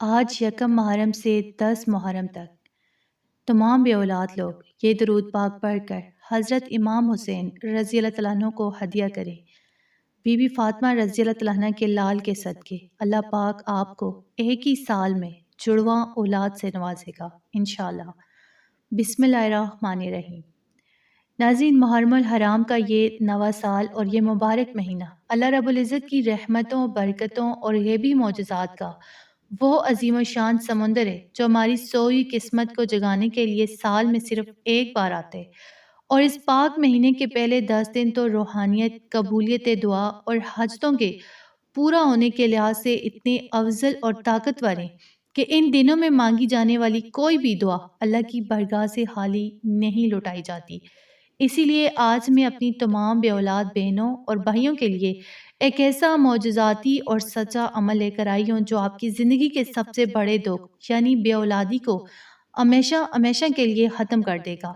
آج یکم محرم سے 10 محرم تک تمام بے اولاد لوگ یہ درود پاک پڑھ کر حضرت امام حسین رضی اللہ تعالیٰ عنہ کو ہدیہ کریں۔ بی بی فاطمہ رضی اللہ تعالیٰ عنہ کے لال کے صدقے اللہ پاک آپ کو ایک ہی سال میں جڑواں اولاد سے نوازے گا انشاءاللہ۔ بسم اللہ الرحمن الرحیم۔ ناظرین، محرم الحرام کا یہ نواں سال اور یہ مبارک مہینہ اللہ رب العزت کی رحمتوں، برکتوں اور غیبی معجزات کا وہ عظیم الشان سمندر ہے جو ہماری سوئی قسمت کو جگانے کے لیے سال میں صرف ایک بار آتے ہیں، اور اس پاک مہینے کے پہلے 10 دن تو روحانیت، قبولیت دعا اور حاجتوں کے پورا ہونے کے لحاظ سے اتنے افضل اور طاقتور ہیں کہ ان دنوں میں مانگی جانے والی کوئی بھی دعا اللہ کی بارگاہ سے خالی نہیں لوٹائی جاتی۔ اسی لیے آج میں اپنی تمام بے اولاد بہنوں اور بھائیوں کے لیے ایک ایسا معجزاتی اور سچا عمل لے کر آئی ہوں جو آپ کی زندگی کے سب سے بڑے دکھ یعنی بے اولادی کو ہمیشہ ہمیشہ کے لیے ختم کر دے گا۔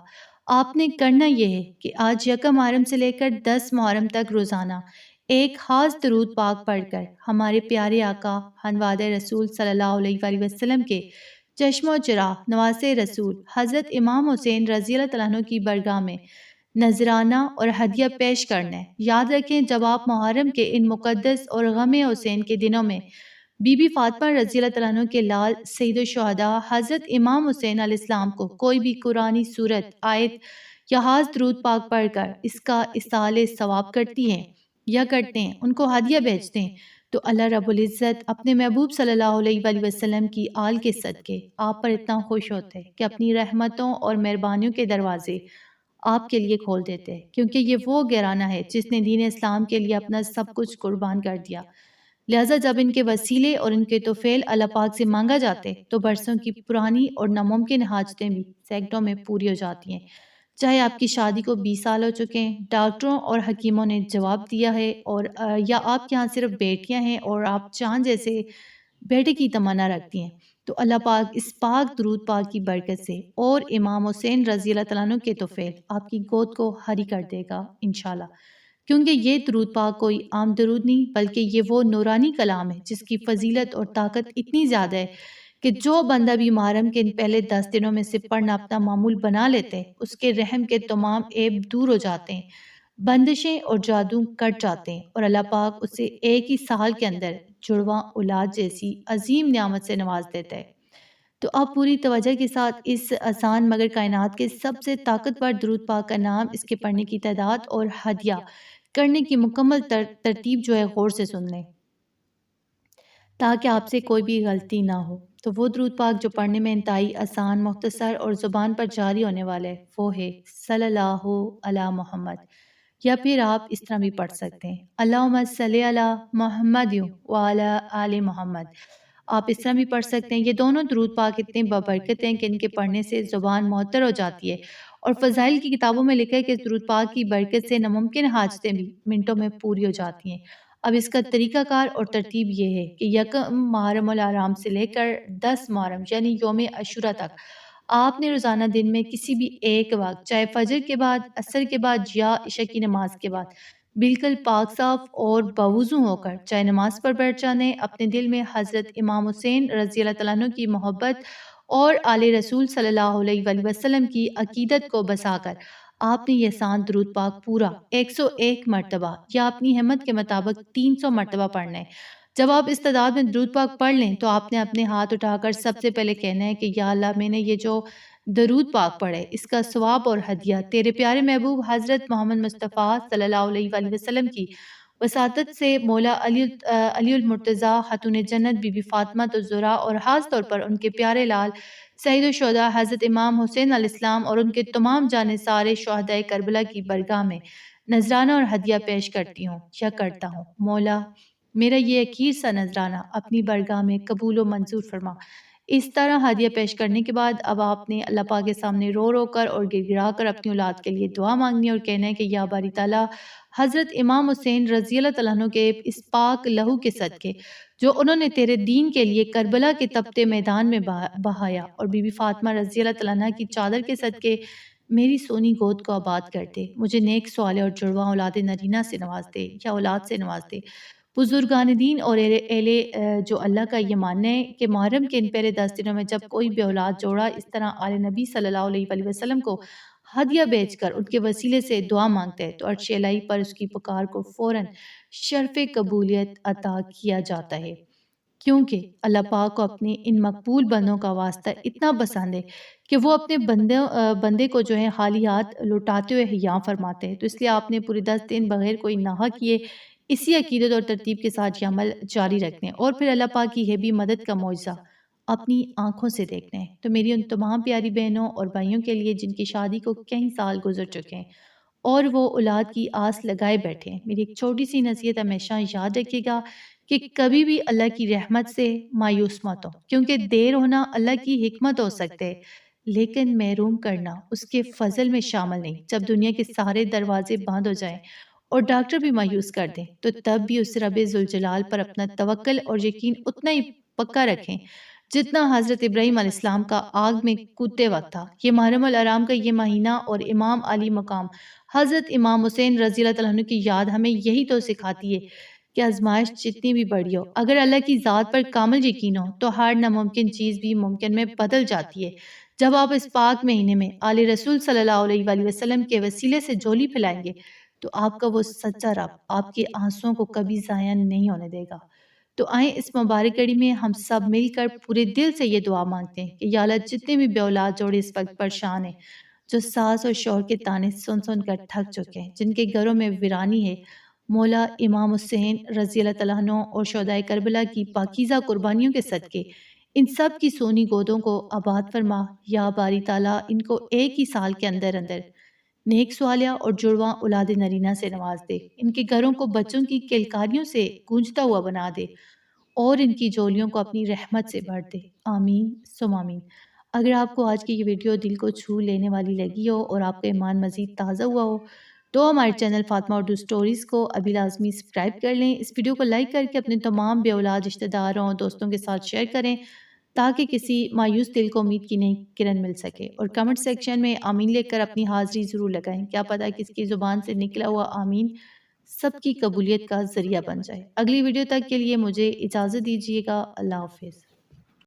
آپ نے کرنا یہ ہے کہ آج یکم محرم سے لے کر 10 محرم تک روزانہ ایک خاص درود پاک پڑھ کر ہمارے پیارے آقا حنواد رسول صلی اللہ علیہ وآلہ وسلم کے چشم و چراغ نواز رسول حضرت امام حسین رضی اللہ تعالیٰ عنہ کی برگاہ میں نذرانہ اور ہدیہ پیش کرنا ہے۔ یاد رکھیں، جب آپ محرم کے ان مقدس اور غم حسین کے دنوں میں بی بی فاطمہ رضی اللہ تعالیٰ عنہ کے لال سید الشہداء حضرت امام حسین علیہ السلام کو کوئی بھی قرآنی سورت، آیت یا خاص درود پاک پڑھ کر اس کا اصالِ ثواب کرتی ہیں یا کرتے ہیں، ان کو ہدیہ بھیجتے ہیں، تو اللہ رب العزت اپنے محبوب صلی اللہ علیہ وآلہ وسلم کی آل کے صدقے آپ پر اتنا خوش ہوتے ہیں کہ اپنی رحمتوں اور مہربانیوں کے دروازے آپ کے لیے کھول دیتے ہیں، کیونکہ یہ وہ گھرانہ ہے جس نے دین اسلام کے لیے اپنا سب کچھ قربان کر دیا۔ لہٰذا جب ان کے وسیلے اور ان کے طفیل اللہ پاک سے مانگا جاتے تو برسوں کی پرانی اور ناممکن حاجتیں بھی سیکنڈوں میں پوری ہو جاتی ہیں۔ چاہے آپ کی شادی کو 20 سال ہو چکے ہیں، ڈاکٹروں اور حکیموں نے جواب دیا ہے، اور یا آپ کے ہاں صرف بیٹیاں ہیں اور آپ چاند جیسے بیٹے کی تمنا رکھتی ہیں، تو اللہ پاک اس پاک درود پاک کی برکت سے اور امام حسین رضی اللہ تعالیٰ عنہ کے طفیل آپ کی گود کو ہری کر دے گا انشاءاللہ۔ کیونکہ یہ درود پاک کوئی عام درود نہیں بلکہ یہ وہ نورانی کلام ہے جس کی فضیلت اور طاقت اتنی زیادہ ہے کہ جو بندہ بھی محرم کے ان پہلے 10 دنوں میں سے پڑھنا اپنا معمول بنا لیتے ہیں، اس کے رحم کے تمام عیب دور ہو جاتے ہیں، بندشیں اور جادو کٹ جاتے ہیں، اور اللہ پاک اسے ایک ہی سال کے اندر جڑواں اولاد جیسی عظیم نعمت سے نواز دیتا ہے۔ تو آپ پوری توجہ کے ساتھ اس آسان مگر کائنات کے سب سے طاقتور درود پاک کا نام، اس کے پڑھنے کی تعداد اور ہدیہ کرنے کی مکمل ترتیب جو ہے غور سے سن لیں تاکہ آپ سے کوئی بھی غلطی نہ ہو۔ تو وہ درود پاک جو پڑھنے میں انتہائی آسان، مختصر اور زبان پر جاری ہونے والا ہے وہ ہے صلی اللہ علی محمد، یا پھر آپ اس طرح بھی پڑھ سکتے ہیں اللہم صلی علی محمد وعلی آل محمد۔ آپ اس طرح بھی پڑھ سکتے ہیں۔ یہ دونوں درود پاک اتنے بابرکت ہیں کہ ان کے پڑھنے سے زبان معطر ہو جاتی ہے، اور فضائل کی کتابوں میں لکھا ہے کہ اس درود پاک کی برکت سے ناممکن حاجتیں بھی منٹوں میں پوری ہو جاتی ہیں۔ اب اس کا طریقہ کار اور ترتیب یہ ہے کہ یکم محرم الحرام سے لے کر 10 محرم یعنی یوم عاشوراء تک آپ نے روزانہ دن میں کسی بھی ایک وقت، چاہے فجر کے بعد، عصر کے بعد یا عشاء کی نماز کے بعد، بالکل پاک صاف اور باوضو ہو کر چاہے نماز پر بیٹھ جانے، اپنے دل میں حضرت امام حسین رضی اللہ تعالیٰ عنہ کی محبت اور آل رسول صلی اللہ علیہ وآلہ وسلم کی عقیدت کو بسا کر آپ نے یہ آسان درود پاک پورا 101 مرتبہ یا اپنی ہمت کے مطابق 300 مرتبہ پڑھنا ہے۔ جب آپ اس تعداد میں درود پاک پڑھ لیں تو آپ نے اپنے ہاتھ اٹھا کر سب سے پہلے کہنا ہے کہ یا اللہ، میں نے یہ جو درود پاک پڑھے اس کا ثواب اور ہدیہ تیرے پیارے محبوب حضرت محمد مصطفیٰ صلی اللہ علیہ وآلہ وسلم کی وساطت سے مولا علی المرتضیٰ خاتون جنت بی بی فاطمہ الزہرا اور خاص طور پر ان کے پیارے لال سید الشہداء حضرت امام حسین علیہ السلام اور ان کے تمام جانثار شہدائے کربلا کی برگاہ میں نذرانہ اور ہدیہ پیش کرتی ہوں یا کرتا ہوں۔ مولا، میرا یہ اخیر سا نذرانہ اپنی برگاہ میں قبول و منظور فرما۔ اس طرح ہدیہ پیش کرنے کے بعد اب آپ نے اللہ پاک کے سامنے رو رو کر اور گر گرا کر اپنی اولاد کے لیے دعا مانگنی اور کہنا ہے کہ یا باری تعالیٰ، حضرت امام حسین رضی اللہ تعالیٰ عنہ کے اس پاک لہو کے صدقے جو انہوں نے تیرے دین کے لیے کربلا کے تپتے میدان میں بہایا، اور بی بی فاطمہ رضی اللہ تعالیٰ عنہ کی چادر کے صدقے میری سونی گود کو آباد کر دے، مجھے نیک صالح اور جڑواں اولاد نرینہ سے نواز دے یا اولاد سے نواز دے۔ بزرگان دین اور اہل جو اللہ کا یہ ماننا ہے کہ محرم کے ان پہلے 10 دنوں میں جب کوئی بے اولاد جوڑا اس طرح آل نبی صلی اللہ علیہ وآلہ وسلم کو ہدیہ بیچ کر ان کے وسیلے سے دعا مانگتے ہیں تو عرش الہی پر اس کی پکار کو فوراً شرف قبولیت عطا کیا جاتا ہے، کیونکہ اللہ پاک کو اپنے ان مقبول بندوں کا واسطہ اتنا پسند ہے کہ وہ اپنے بندے کو جو ہے خالی ہاتھ لوٹاتے ہوئے حیاں فرماتے ہیں۔ تو اس لیے آپ نے پورے 10 دن بغیر کوئی ناحق کیے اسی عقیدت اور ترتیب کے ساتھ یہ عمل جاری رکھنے ہیں اور پھر اللہ پاک کی ہے بھی مدد کا معجزہ اپنی آنکھوں سے دیکھنے ہیں۔ تو میری ان تمام پیاری بہنوں اور بھائیوں کے لیے جن کی شادی کو کئی سال گزر چکے ہیں اور وہ اولاد کی آس لگائے بیٹھے ہیں، میری ایک چھوٹی سی نصیحت ہمیشہ یاد رکھیے گا کہ کبھی بھی اللہ کی رحمت سے مایوس مت ہو، کیونکہ دیر ہونا اللہ کی حکمت ہو سکتے ہیں لیکن محروم کرنا اس کے فضل میں شامل نہیں۔ جب دنیا کے سارے دروازے بند ہو جائیں اور ڈاکٹر بھی مایوس کر دیں تو تب بھی اس رب ذوالجلال پر اپنا توکل اور یقین اتنا ہی پکا رکھیں جتنا حضرت ابراہیم علیہ السلام کا آگ میں کودتے وقت تھا۔ یہ محرم الحرام کا یہ مہینہ اور امام علی مقام حضرت امام حسین رضی اللہ تعالیٰ عنہ کی یاد ہمیں یہی تو سکھاتی ہے کہ آزمائش جتنی بھی بڑی ہو، اگر اللہ کی ذات پر کامل یقین ہو تو ہر ناممکن چیز بھی ممکن میں بدل جاتی ہے۔ جب آپ اس پاک مہینے میں آل رسول صلی اللہ علیہ وآلہ وسلم کے وسیلے سے جھولی پھیلائیں گے تو آپ کا وہ سچا رب آپ کے آنسوؤں کو کبھی ضائع نہیں ہونے دے گا۔ تو آئیں اس مبارک گھڑی میں ہم سب مل کر پورے دل سے یہ دعا مانگتے ہیں کہ یا اللہ جتنے بھی بے اولاد جوڑے اس وقت پریشان ہیں، جو ساس اور شوہر کے تانے سن سن کر تھک چکے ہیں، جن کے گھروں میں ویرانی ہے، مولا امام حسین رضی اللہ تعالیٰ عنہ اور شہدائے کربلا کی پاکیزہ قربانیوں کے صدقے ان سب کی سونی گودوں کو آباد فرما۔ یا باری تعالیٰ ان کو ایک ہی سال کے اندر اندر نیک سوالیہ اور جڑواں اولاد نرینہ سے نواز دے، ان کے گھروں کو بچوں کی کلکاریوں سے گونجتا ہوا بنا دے اور ان کی جولیوں کو اپنی رحمت سے بھر دے۔ آمین ثم آمین۔ اگر آپ کو آج کی یہ ویڈیو دل کو چھو لینے والی لگی ہو اور آپ کا ایمان مزید تازہ ہوا ہو تو ہمارے چینل فاطمہ اردو سٹوریز کو ابھی لازمی سبسکرائب کر لیں، اس ویڈیو کو لائک کر کے اپنے تمام بے اولاد رشتہ داروں دوستوں کے ساتھ شیئر کریں تاکہ کسی مایوس دل کو امید کی نئی کرن مل سکے، اور کمنٹ سیکشن میں آمین لکھ کر اپنی حاضری ضرور لگائیں، کیا پتہ کس کی زبان سے نکلا ہوا آمین سب کی قبولیت کا ذریعہ بن جائے۔ اگلی ویڈیو تک کے لیے مجھے اجازت دیجیے گا، اللہ حافظ۔